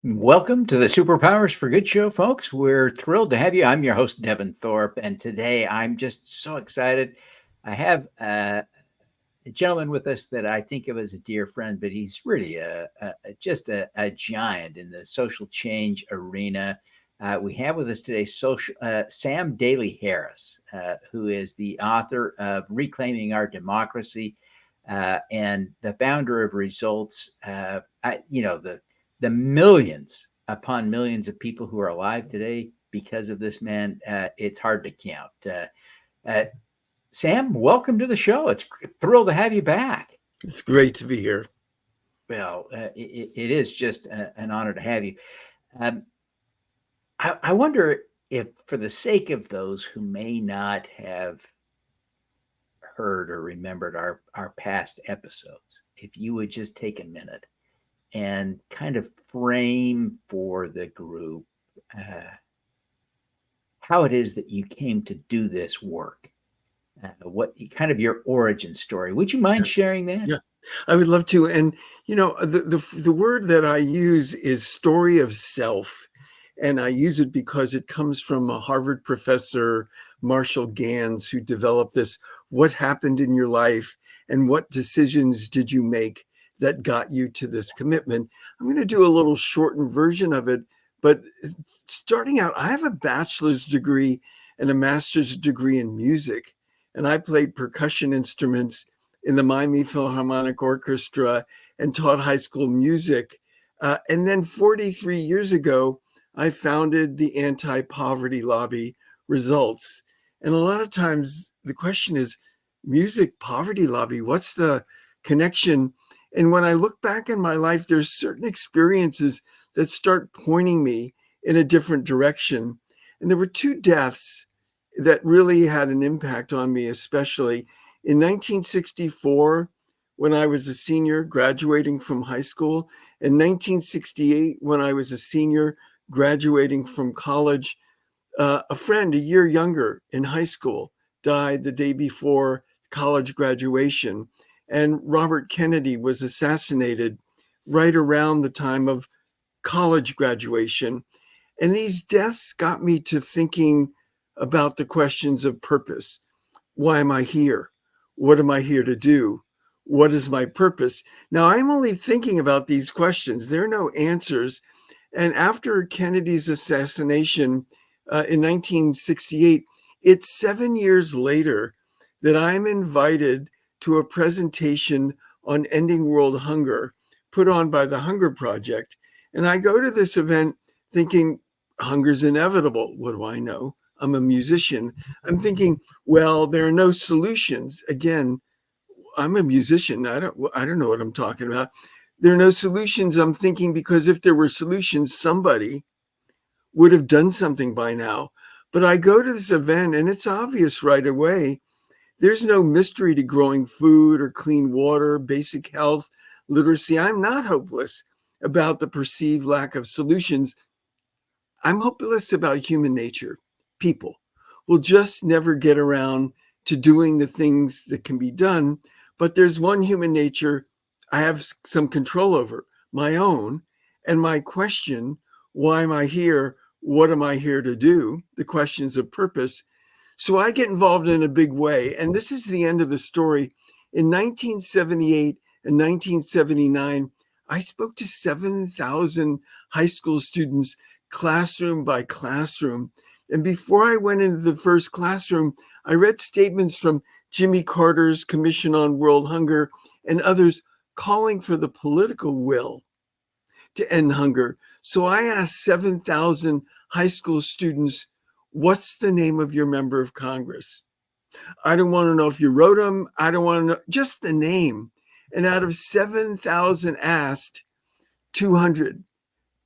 Welcome to the Superpowers for Good show, folks. We're thrilled to have you. I'm your host, Devin Thorpe, and today I'm just so excited. I have a gentleman with us that I think of as a dear friend, but he's really just a giant in the social change arena. We have with us today Sam Daley-Harris, who is the author of Reclaiming Our Democracy and the founder of Results. The millions upon millions of people who are alive today because of this man, it's hard to count. Uh, Sam, welcome to the show. It's thrilled to have you back. It's great to be here. Well, it is just an honor to have you. Um, I wonder if, for the sake of those who may not have heard or remembered our past episodes, if you would just take a minute and kind of frame for the group how it is that you came to do this work, what kind of your origin story. Would you mind sharing that? Yeah, I would love to. And the word that I use is story of self, and I use it because it comes from a Harvard professor, Marshall Gans, who developed this. What happened in your life, and what decisions did you make that got you to this commitment? I'm going to do a little shortened version of it. But starting out, I have a bachelor's degree and a master's degree in music, and I played percussion instruments in the Miami Philharmonic Orchestra and taught high school music. And then 43 years ago, I founded the anti-poverty lobby Results. And a lot of times the question is, music, poverty lobby, what's the connection? And when I look back in my life, there's certain experiences that start pointing me in a different direction. And there were two deaths that really had an impact on me, especially in 1964, when I was a senior graduating from high school, in 1968, when I was a senior graduating from college. A friend a year younger in high school died the day before college graduation, and Robert Kennedy was assassinated right around the time of college graduation. And these deaths got me to thinking about the questions of purpose. Why am I here? What am I here to do? What is my purpose? Now, I'm only thinking about these questions. There are no answers. And after Kennedy's assassination in 1968, it's 7 years later that I'm invited to a presentation on ending world hunger put on by the Hunger Project. And I go to this event thinking hunger's inevitable. What do I know? I'm a musician. I'm thinking, well, there are no solutions. Again, I'm a musician. I don't know what I'm talking about. There are no solutions, I'm thinking, because if there were solutions, somebody would have done something by now. But I go to this event and it's obvious right away. There's no mystery to growing food or clean water, basic health, literacy. I'm not hopeless about the perceived lack of solutions. I'm hopeless about human nature. People will just never get around to doing the things that can be done. But there's one human nature I have some control over, my own. And my question, why am I here? What am I here to do? The questions of purpose. So I get involved in a big way. And this is the end of the story. In 1978 and 1979, I spoke to 7,000 high school students, classroom by classroom. And before I went into the first classroom, I read statements from Jimmy Carter's Commission on World Hunger and others calling for the political will to end hunger. So I asked 7,000 high school students, what's the name of your member of Congress? I don't want to know if you wrote them. I don't want to know, just the name. And out of 7,000 asked, 200,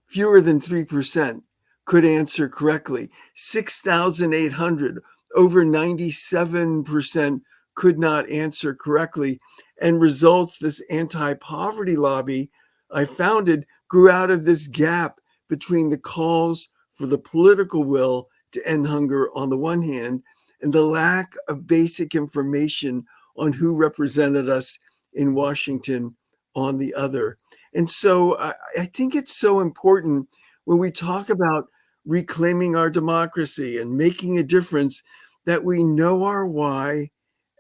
fewer than 3%, could answer correctly. 6,800, over 97%, could not answer correctly. And Results, this anti-poverty lobby I founded, grew out of this gap between the calls for the political will to end hunger on the one hand, and the lack of basic information on who represented us in Washington on the other. And so I think it's so important when we talk about reclaiming our democracy and making a difference that we know our why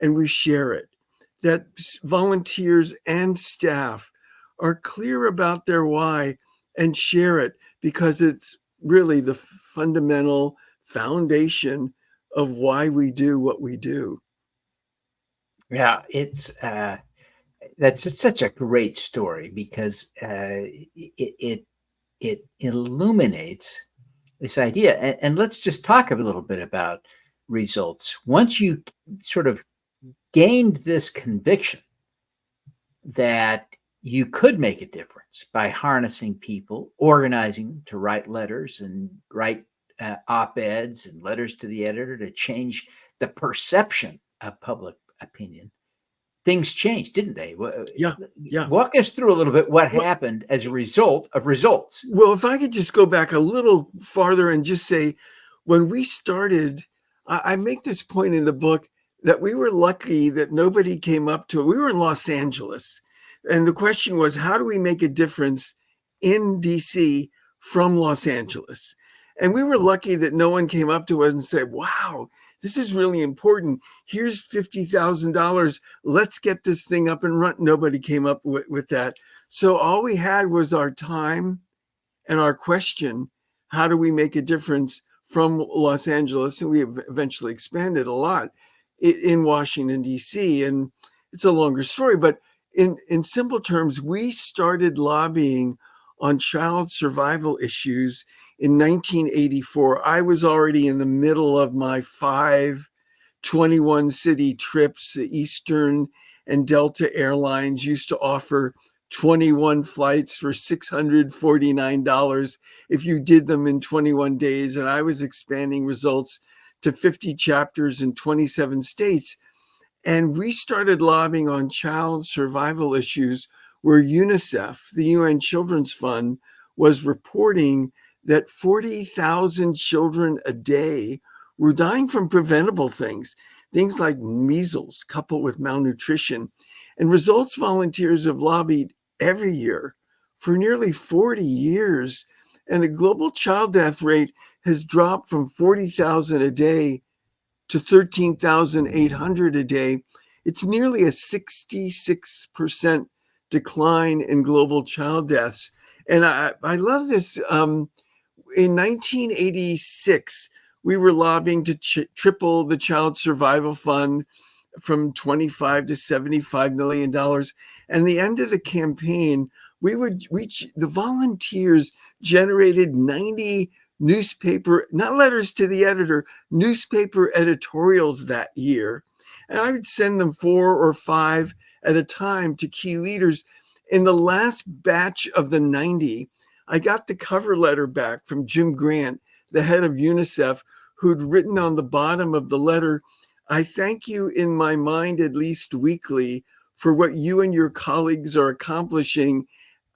and we share it, that volunteers and staff are clear about their why and share it, because it's really the fundamental foundation of why we do what we do. Yeah, that's just such a great story because it illuminates this idea. And let's just talk a little bit about results. Once you sort of gained this conviction that you could make a difference by harnessing people, organizing to write letters and write op-eds and letters to the editor to change the perception of public opinion, things changed, didn't they? Yeah, yeah. Walk us through a little bit what happened as a result of results. Well, if I could just go back a little farther and just say, when we started, I make this point in the book that we were lucky that nobody came up to it. We were in Los Angeles. And the question was, how do we make a difference in DC from Los Angeles? And we were lucky that no one came up to us and said, wow, this is really important. Here's $50,000. Let's get this thing up and run. Nobody came up with that. So all we had was our time and our question, how do we make a difference from Los Angeles? And we eventually expanded a lot in Washington, D.C. And it's a longer story, but in simple terms, we started lobbying on child survival issues in 1984. I was already in the middle of my 5 21-city trips. The Eastern and Delta Airlines used to offer 21 flights for $649 if you did them in 21 days. And I was expanding results to 50 chapters in 27 states. And we started lobbying on child survival issues where UNICEF, the UN Children's Fund, was reporting that 40,000 children a day were dying from preventable things like measles coupled with malnutrition. And Results volunteers have lobbied every year for nearly 40 years. And the global child death rate has dropped from 40,000 a day to 13,800 a day. It's nearly a 66% decline in global child deaths. And I love this. In 1986, we were lobbying to triple the Child Survival Fund from $25 to $75 million. And the end of the campaign, the volunteers generated 90 newspaper, not letters to the editor, newspaper editorials that year. And I would send them 4 or 5 at a time to key leaders. In the last batch of the 90, I got the cover letter back from Jim Grant, the head of UNICEF, who'd written on the bottom of the letter, I thank you in my mind at least weekly for what you and your colleagues are accomplishing.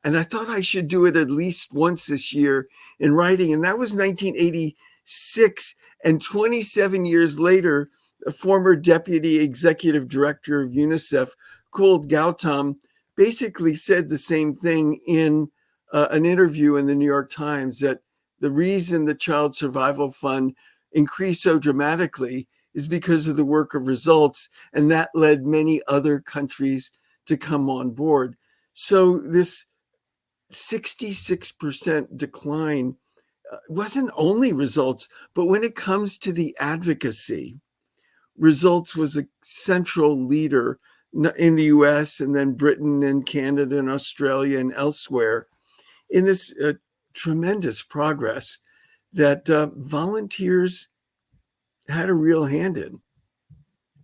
And I thought I should do it at least once this year in writing. And that was 1986. And 27 years later, a former deputy executive director of UNICEF, Kul Gautam, basically said the same thing in an interview in the New York Times, that the reason the Child Survival Fund increased so dramatically is because of the work of Results. And that led many other countries to come on board. So this 66% decline wasn't only Results, but when it comes to the advocacy, Results was a central leader in the US and then Britain and Canada and Australia and elsewhere in this tremendous progress that volunteers had a real hand in.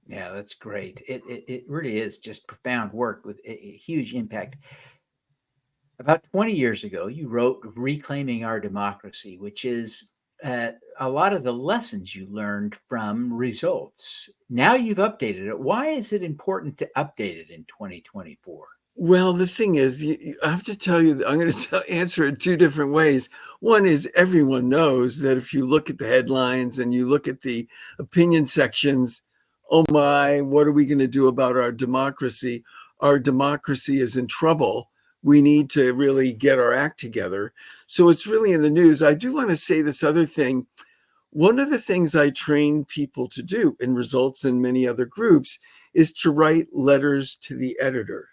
Yeah, that's great. It really is just profound work with a huge impact. About 20 years ago, you wrote Reclaiming Our Democracy, which is a lot of the lessons you learned from Results. Now you've updated it. Why is it important to update it in 2024? Well, the thing is, I have to tell you, I'm going to answer it 2 different ways. One is everyone knows that if you look at the headlines and you look at the opinion sections, oh my, what are we going to do about our democracy? our democracy is in trouble. We need to really get our act together. So it's really in the news. I do want to say this other thing. One of the things I train people to do in Results and many other groups is to write letters to the editor.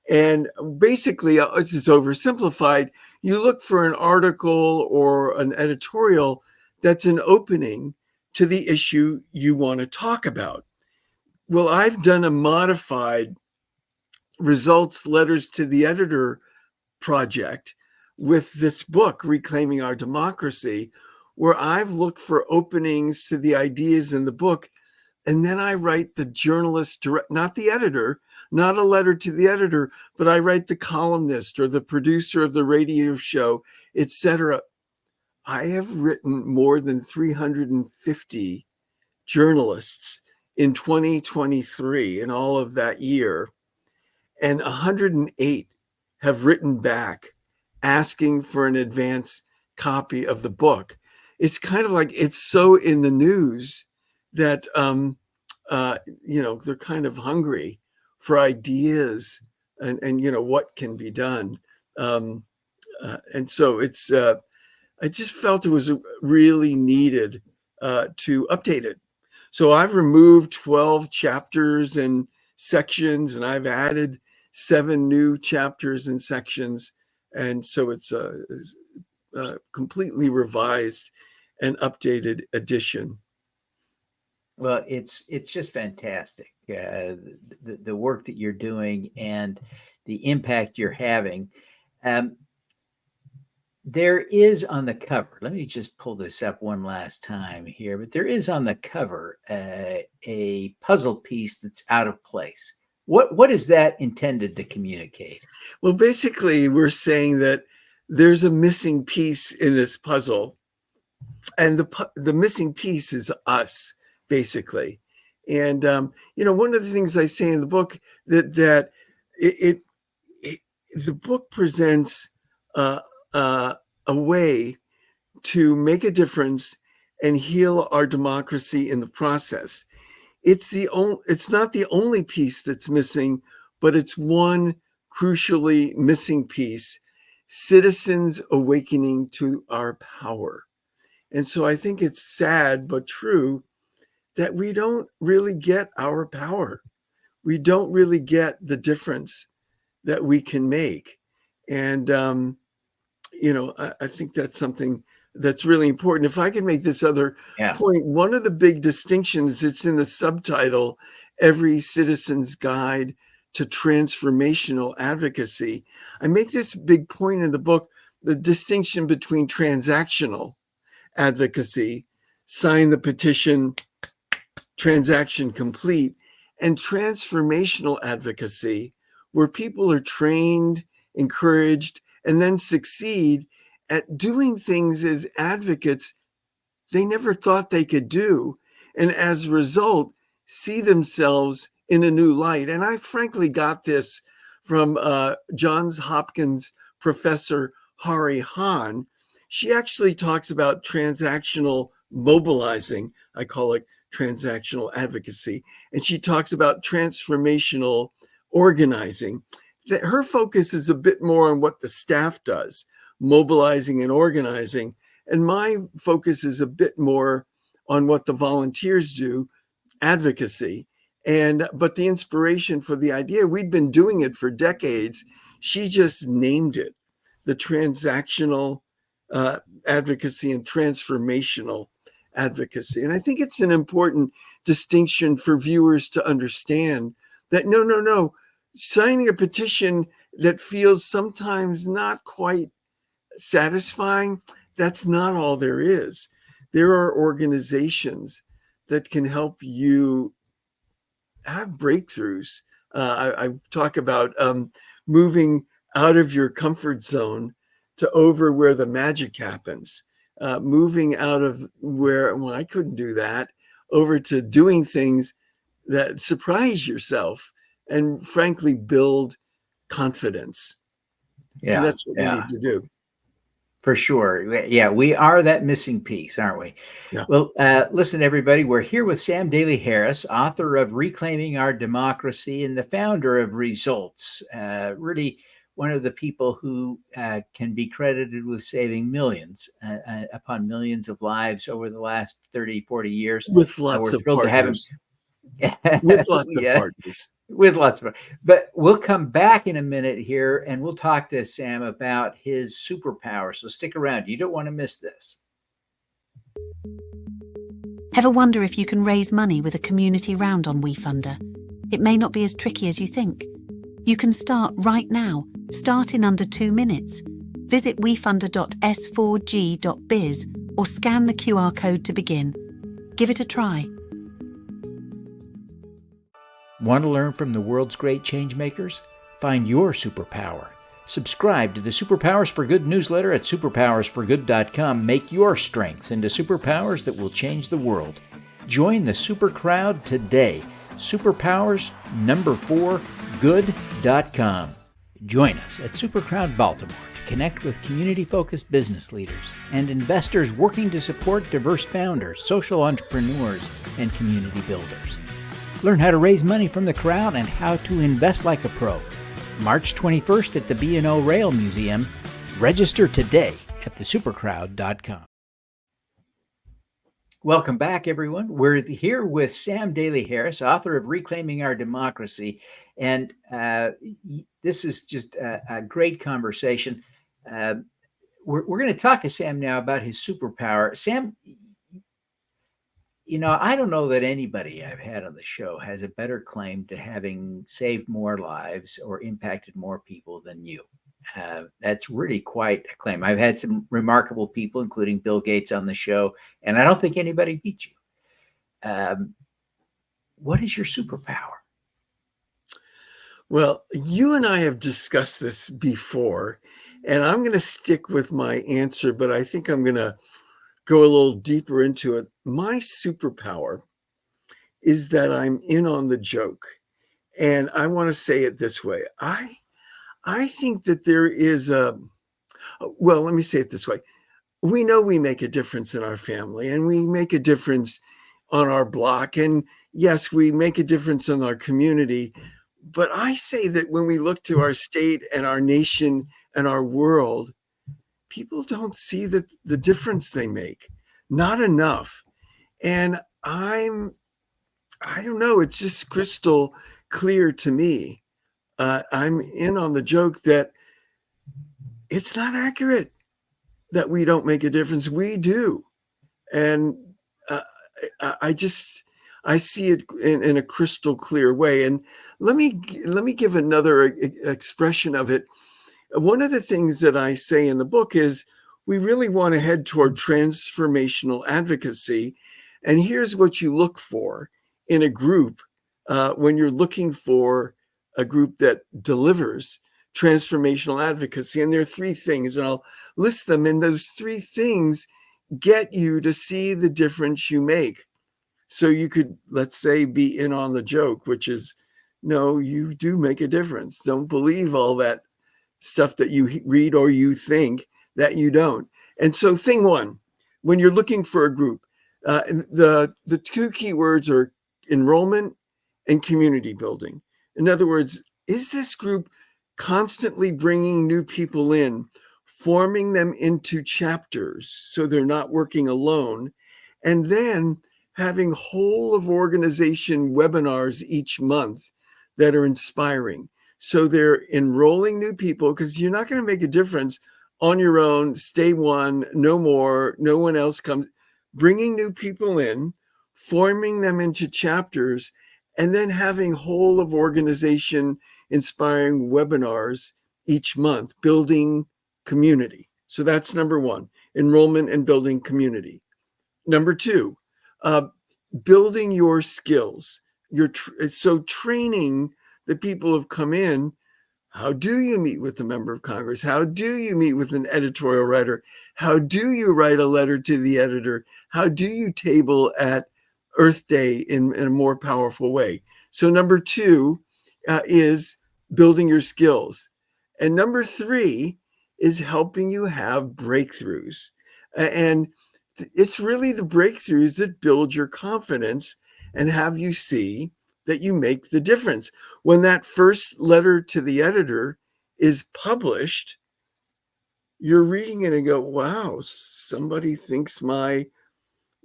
And basically, this is oversimplified. You look for an article or an editorial that's an opening to the issue you want to talk about. Well, I've done a modified Results letters to the editor project with this book, Reclaiming Our Democracy, where I've looked for openings to the ideas in the book. And then I write the journalist, not the editor, not a letter to the editor, but I write the columnist or the producer of the radio show, etc. I have written more than 350 journalists in 2023 in all of that year. And 108 have written back asking for an advance copy of the book. It's kind of like it's so in the news that they're kind of hungry for ideas and what can be done. And so it's I just felt it was really needed to update it. So I've removed 12 chapters and sections, and I've added 7 new chapters and sections. And so it's a completely revised and updated edition. Well, it's just fantastic. The work that you're doing and the impact you're having. There is on the cover, let me just pull this up one last time here, but there is on the cover a puzzle piece that's out of place. What is that intended to communicate? Well, basically, we're saying that there's a missing piece in this puzzle, and the missing piece is us, basically. And one of the things I say in the book that the book presents a way to make a difference and heal our democracy in the process. It's not the only piece that's missing, but it's one crucially missing piece: citizens awakening to our power. And so I think it's sad but true that we don't really get our power. We don't really get the difference that we can make. And I think that's something that's really important. If I could make this other point, one of the big distinctions, it's in the subtitle, Every Citizen's Guide to Transformational Advocacy. I make this big point in the book, the distinction between transactional advocacy, sign the petition, transaction complete, and transformational advocacy, where people are trained, encouraged, and then succeed at doing things as advocates they never thought they could do. And as a result, see themselves in a new light. And I frankly got this from Johns Hopkins professor Hari Hahn. She actually talks about transactional mobilizing. I call it transactional advocacy. And she talks about transformational organizing. That her focus is a bit more on what the staff does, mobilizing and organizing. And my focus is a bit more on what the volunteers do, advocacy. But the inspiration for the idea, we'd been doing it for decades. She just named it, the transactional advocacy and transformational advocacy. And I think it's an important distinction for viewers to understand that no, signing a petition that feels sometimes not quite satisfying, that's not all there is. There are organizations that can help you have breakthroughs. I talk about moving out of your comfort zone to over where the magic happens, moving out of where, well, I couldn't do that, over to doing things that surprise yourself and frankly build confidence. And that's what we need to do. For sure. Yeah, we are that missing piece, aren't we? Yeah. Well, listen, everybody, we're here with Sam Daley-Harris, author of Reclaiming Our Democracy and the founder of Results. Really, one of the people who can be credited with saving millions upon millions of lives over the last 30, 40 years. With lots We're of thrilled to have him. partners. With lots of Yeah, partners. with lots of, but we'll come back in a minute here and we'll talk to Sam about his superpower. So stick around. You don't want to miss this. Ever wonder if you can raise money with a community round on WeFunder? It may not be as tricky as you think. You can start right now. Start in under 2 minutes. Visit wefunder.s4g.biz or scan the QR code to begin. Give it a try. Want to learn from the world's great changemakers? Find your superpower. Subscribe to the Superpowers for Good newsletter at superpowersforgood.com. Make your strengths into superpowers that will change the world. Join the super crowd today. Superpowers4good.com. Join us at Supercrowd Baltimore to connect with community-focused business leaders and investors working to support diverse founders, social entrepreneurs, and community builders. Learn how to raise money from the crowd and how to invest like a pro. March 21st at the B&O Rail Museum. Register today at thesupercrowd.com. Welcome back, everyone. We're here with Sam Daley-Harris, author of Reclaiming Our Democracy. And this is just a great conversation. We're going to talk to Sam now about his superpower. Sam, you know, I don't know that anybody I've had on the show has a better claim to having saved more lives or impacted more people than you. That's really quite a claim. I've had some remarkable people, including Bill Gates, on the show, and I don't think anybody beat you. What is your superpower? Well, you and I have discussed this before, and I'm going to stick with my answer, but I think I'm going to go a little deeper into it. My superpower is that I'm in on the joke. And I want to say it this way. I think that there is well, let me say it this way. We know we make a difference in our family and we make a difference on our block. And yes, we make a difference in our community. But I say that when we look to our state and our nation and our world, people don't see the difference they make, not enough. And I don't know, it's just crystal clear to me. I'm in on the joke that it's not accurate that we don't make a difference. We do. And I see it in a crystal clear way. And let me give another expression of it. One of the things that I say in the book is we really want to head toward transformational advocacy. And here's what you look for in a group when you're looking for a group that delivers transformational advocacy. And there are 3 things, and I'll list them. And those 3 things get you to see the difference you make. So you could, let's say, be in on the joke, which is, no, you do make a difference. Don't believe all that stuff that you read or you think that you don't. And so thing 1, when you're looking for a group, the 2 key words are enrollment and community building. In other words, is this group constantly bringing new people in, forming them into chapters so they're not working alone, and then having whole of organization webinars each month that are inspiring. So they're enrolling new people, because you're not going to make a difference on your own. Stay one, no more, no one else comes. Bringing new people in, forming them into chapters, and then having whole of organization inspiring webinars each month, building community. So that's number 1, enrollment and building community. Number 2, building your skills. So training the people who have come in. How do you meet with a member of Congress? How do you meet with an editorial writer? How do you write a letter to the editor? How do you table at Earth Day in a more powerful way? So number 2 is building your skills. And number 3 is helping you have breakthroughs. And it's really the breakthroughs that build your confidence and have you see that you make the difference. When that first letter to the editor is published, you're reading it and go, wow, somebody thinks my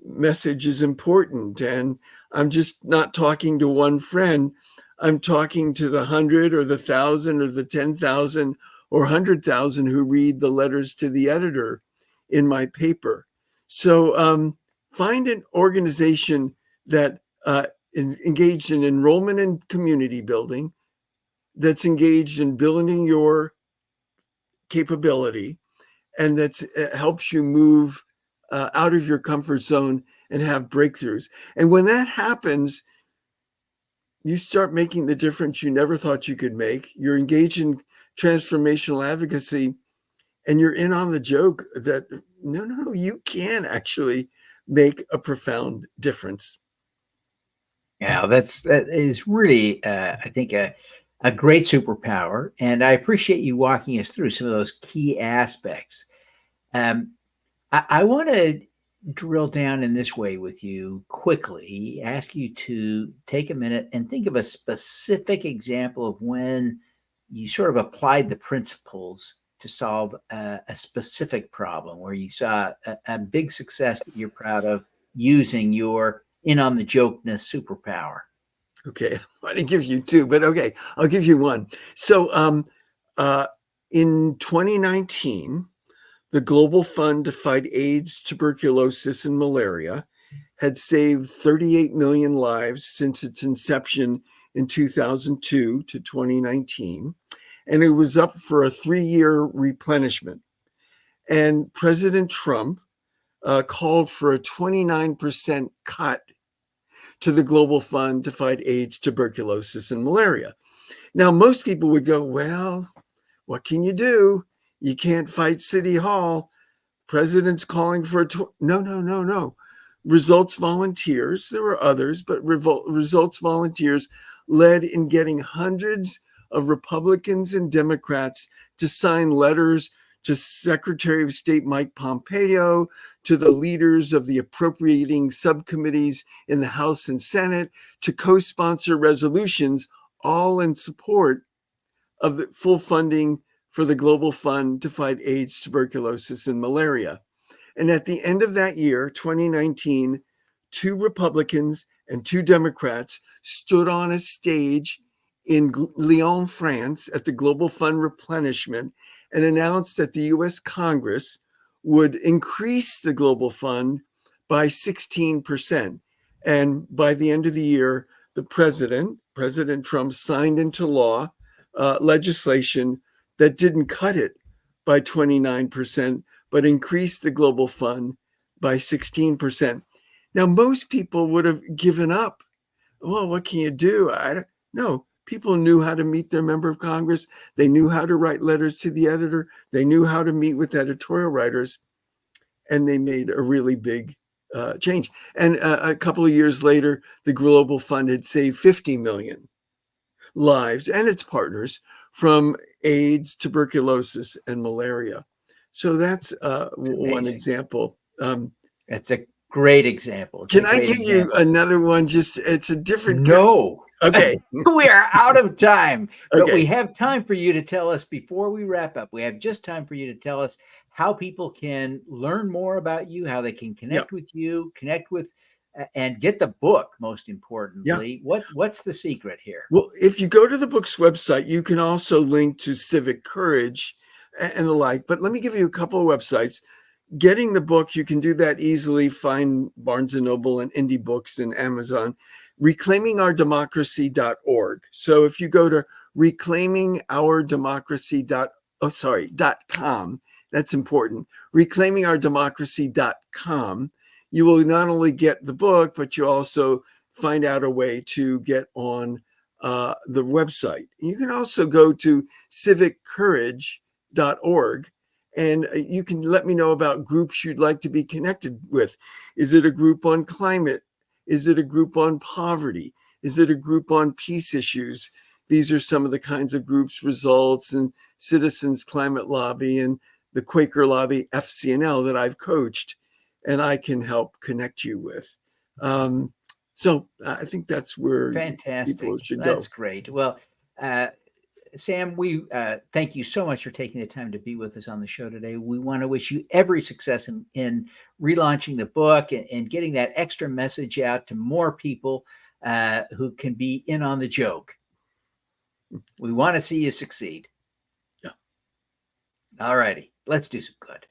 message is important. And I'm just not talking to one friend. I'm talking to the 100 or the 1,000 or the 10,000 or 100,000 who read the letters to the editor in my paper. So find an organization that is engaged in enrollment and community building, that's engaged in building your capability, and that helps you move out of your comfort zone and have breakthroughs. And when that happens, you start making the difference you never thought you could make. You're engaged in transformational advocacy, and you're in on the joke that no, you can actually make a profound difference. Yeah, that is really, I think, a great superpower. And I appreciate you walking us through some of those key aspects. I want to drill down in this way with you quickly, ask you to take a minute and think of a specific example of when you sort of applied the principles to solve a specific problem where you saw a big success that you're proud of using your in on the jokeness superpower. Okay, I want to give you two, but okay, I'll give you one. So in 2019, the Global Fund to Fight AIDS, Tuberculosis, and Malaria had saved 38 million lives since its inception in 2002 to 2019. And it was up for a 3-year replenishment. And President Trump called for a 29% cut to the Global Fund to Fight AIDS, Tuberculosis, and Malaria. Now, most people would go, well, what can you do? You can't fight City Hall. President's calling for no. Results volunteers, there were others, but results volunteers led in getting hundreds of Republicans and Democrats to sign letters to Secretary of State Mike Pompeo, to the leaders of the appropriating subcommittees in the House and Senate, to co-sponsor resolutions, all in support of the full funding for the Global Fund to Fight AIDS, Tuberculosis, and Malaria. And at the end of that year, 2019, 2 Republicans and 2 Democrats stood on a stage in Lyon, France, at the Global Fund replenishment and announced that the US Congress would increase the Global Fund by 16%. And by the end of the year, the President Trump, signed into law legislation that didn't cut it by 29%, but increased the Global Fund by 16%. Now, most people would have given up. Well, what can you do? I don't know. People knew how to meet their member of Congress. They knew how to write letters to the editor. They knew how to meet with editorial writers. And they made a really big change. And a couple of years later, the Global Fund had saved 50 million lives and its partners from AIDS, tuberculosis, and malaria. So that's one example. That's a great example. Can I give you another one? Just it's a different. No. Okay. We are out of time, but Okay. we have time for you to tell us before we wrap up. We have just time for you to tell us how people can learn more about you, how they can connect with you, connect with, and get the book. Most importantly, what's the secret here? Well, if you go to the book's website, you can also link to civic courage and the like. But let me give you a couple of websites. Getting the book, you can do that easily. Find Barnes and Noble and Indie Books and Amazon. reclaimingourdemocracy.org. So if you go to reclaimingourdemocracy.com, that's important. reclaimingourdemocracy.com. You will not only get the book, but you also find out a way to get on the website. You can also go to civiccourage.org, and you can let me know about groups you'd like to be connected with. Is it a group on climate? Is it a group on poverty? Is it a group on peace issues? these are some of the kinds of groups, results, and Citizens Climate Lobby and the Quaker Lobby FCNL that I've coached, and I can help connect you with. So I think that's where Fantastic. people should go. That's great. Well, Sam, we thank you so much for taking the time to be with us on the show today. We want to wish you every success in relaunching the book and getting that extra message out to more people who can be in on the joke. We want to see you succeed. Yeah. All righty. Let's do some good.